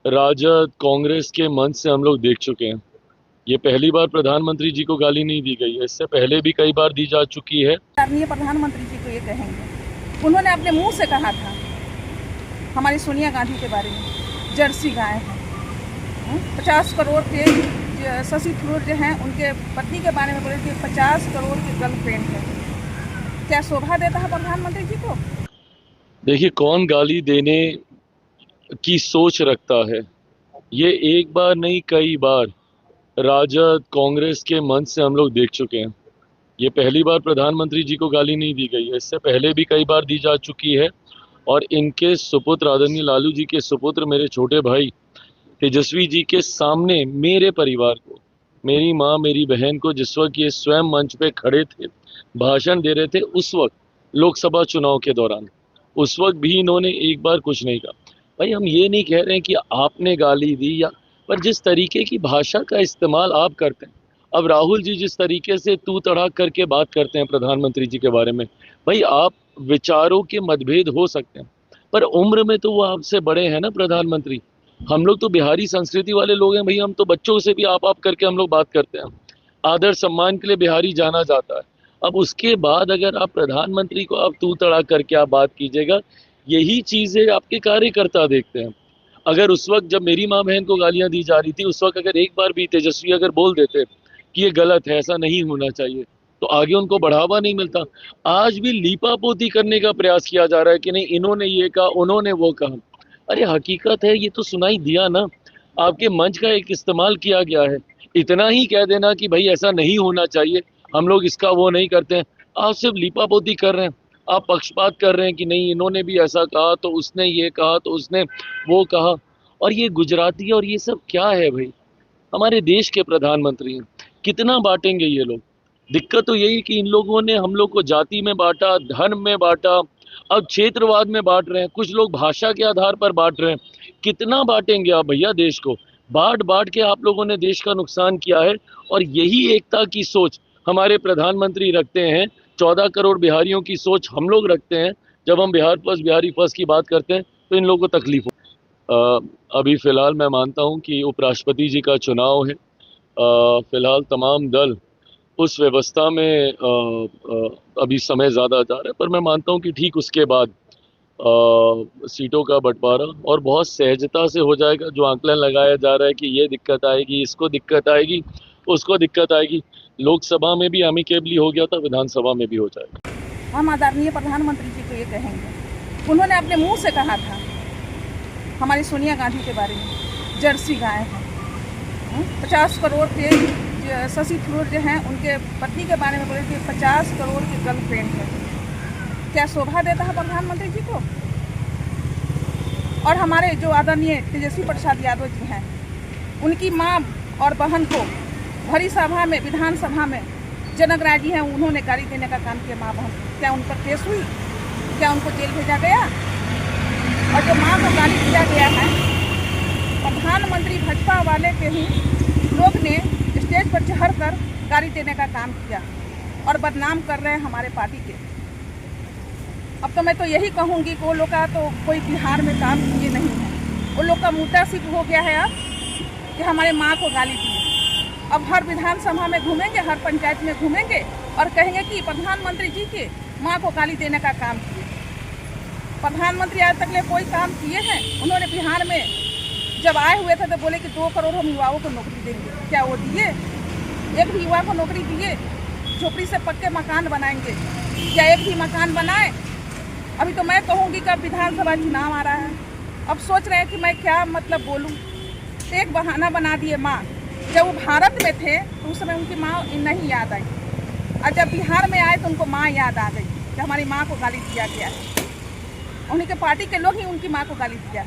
राजद कांग्रेस के मंच से हम लोग देख चुके हैं। ये पहली बार प्रधानमंत्री जी को गाली नहीं दी गई है, इससे पहले भी कई बार दी जा चुकी है। आदरणीय प्रधानमंत्री जी को ये कहेंगे, उन्होंने अपने मुंह से कहा था हमारी सोनिया गांधी के बारे में, जर्सी गाय है। 50 करोड़ के शशि थरूर जो हैं उनके पत्नी के बारे में बोले कि 50 करोड़ की गर्लफ्रेंड है। क्या शोभा देता है प्रधानमंत्री जी को? देखिए, कौन गाली देने की सोच रखता है, ये एक बार नहीं कई बार राजद कांग्रेस के मंच से हम लोग देख चुके हैं। ये पहली बार प्रधानमंत्री जी को गाली नहीं दी गई है, इससे पहले भी कई बार दी जा चुकी है। और इनके सुपुत्र आदरणीय लालू जी के सुपुत्र मेरे छोटे भाई तेजस्वी जी के सामने मेरे परिवार को, मेरी माँ मेरी बहन को, जिस वक्त ये स्वयं मंच पे खड़े थे, भाषण दे रहे थे, उस वक्त लोकसभा चुनाव के दौरान, उस वक्त भी इन्होंने एक बार कुछ नहीं कहा। भाई, हम ये नहीं कह रहे हैं कि आपने गाली दी, या पर जिस तरीके की भाषा का इस्तेमाल आप करते हैं, अब राहुल जी जिस तरीके से तू तड़ाक करके बात करते हैं प्रधानमंत्री जी के बारे में, भाई आप विचारों के मतभेद हो सकते हैं, पर उम्र में तो वो आपसे बड़े हैं ना प्रधानमंत्री। हम लोग तो बिहारी संस्कृति वाले लोग हैं भाई, हम तो बच्चों से भी आप करके हम लोग बात करते हैं। आदर सम्मान के लिए बिहारी जाना जाता है। अब उसके बाद अगर आप प्रधानमंत्री को आप तू तड़ा करके आप बात कीजिएगा, यही चीजें आपके कार्यकर्ता देखते हैं। अगर उस वक्त जब मेरी माँ बहन को गालियां दी जा रही थी, उस वक्त अगर एक बार भी तेजस्वी अगर बोल देते कि ये गलत है, ऐसा नहीं होना चाहिए, तो आगे उनको बढ़ावा नहीं मिलता। आज भी लीपापोती करने का प्रयास किया जा रहा है कि नहीं इन्होंने ये कहा, उन्होंने वो कहा। अरे हकीकत है, ये तो सुनाई दिया ना, आपके मंच का एक इस्तेमाल किया गया है। इतना ही कह देना कि भाई ऐसा नहीं होना चाहिए, हम लोग इसका वो नहीं करते हैं। आप सिर्फ लीपापोती कर रहे हैं, आप पक्षपात कर रहे हैं कि नहीं इन्होंने भी ऐसा कहा तो उसने ये कहा तो उसने वो कहा। और ये गुजराती और ये सब क्या है भाई, हमारे देश के प्रधानमंत्री हैं, कितना बांटेंगे ये लोग। दिक्कत तो यही कि इन लोगों ने हम लोग को जाति में बांटा, धर्म में बांटा, अब क्षेत्रवाद में बांट रहे हैं, कुछ लोग भाषा के आधार पर बांट रहे हैं। कितना बांटेंगे आप भैया देश को? बांट बांट के आप लोगों ने देश का नुकसान किया है। और यही एकता की सोच हमारे प्रधानमंत्री रखते हैं, 14 करोड़ बिहारियों की सोच हम लोग रखते हैं। जब हम बिहार फर्स्ट बिहारी फर्स्ट की बात करते हैं तो इन लोगों को तकलीफ हो। अभी फिलहाल मैं मानता हूं कि उपराष्ट्रपति जी का चुनाव है। फिलहाल तमाम दल उस व्यवस्था में अभी समय ज़्यादा जा रहा है, पर मैं मानता हूं कि ठीक उसके बाद सीटों का बंटवारा और बहुत सहजता से हो जाएगा। जो आंकलन लगाया जा रहा है कि ये दिक्कत आएगी, इसको दिक्कत आएगी, उसको दिक्कत आएगी, लोकसभा में भी अमिकेबली हो गया था, विधानसभा में भी हो जाएगा। हम आदरणीय प्रधानमंत्री जी को ये कहेंगे, उन्होंने अपने मुंह से कहा था हमारी सोनिया गांधी के बारे में, जर्सी गाय है। 50 करोड़ के शशि थरूर जो हैं उनके पत्नी के बारे में बोले कि 50 करोड़ की गर्लफ्रेंड है। क्या शोभा देता है प्रधानमंत्री जी को? और हमारे जो आदरणीय तेजस्वी प्रसाद यादव जी हैं, उनकी माँ और बहन को भरी सभा में, विधानसभा में जनक राय जी हैं, उन्होंने गाली देने का काम किया माँ बहन। क्या उन पर केस हुई? क्या उनको जेल भेजा गया? और जो माँ को गाली दिया गया है, प्रधानमंत्री भाजपा वाले के ही लोग ने स्टेज पर चढ़ कर गाली देने का काम किया और बदनाम कर रहे हैं हमारे पार्टी के। अब तो मैं तो यही कहूँगी कि वो लोग का तो कोई बिहार में काम किए नहीं है, वो लोग का मुद्दा सिर्फ हो गया है अब कि हमारे माँ को गाली दी। अब हर विधानसभा में घूमेंगे, हर पंचायत में घूमेंगे और कहेंगे कि प्रधानमंत्री जी के माँ को गाली देने का काम किए। प्रधानमंत्री आज तक ले कोई काम किए हैं? उन्होंने बिहार में जब आए हुए थे तो बोले कि 2 करोड़ हम युवाओं को नौकरी देंगे। क्या वो दिए? एक भी युवा को नौकरी दिए? झोपड़ी से पक्के मकान बनाएंगे? क्या एक भी मकान बनाए? अभी तो मैं कहूँगी कि अब विधानसभा चुनाव आ रहा है, अब सोच रहे हैं कि मैं क्या मतलब बोलूँ। तो एक बहाना बना दिए माँ। जब वो भारत में थे तो उस समय उनकी माँ नहीं याद आई, और जब बिहार में आए तो उनको माँ याद आ गई कि हमारी माँ को गाली दिया गया है। उन्हीं के पार्टी के लोग ही उनकी माँ को गाली दिया।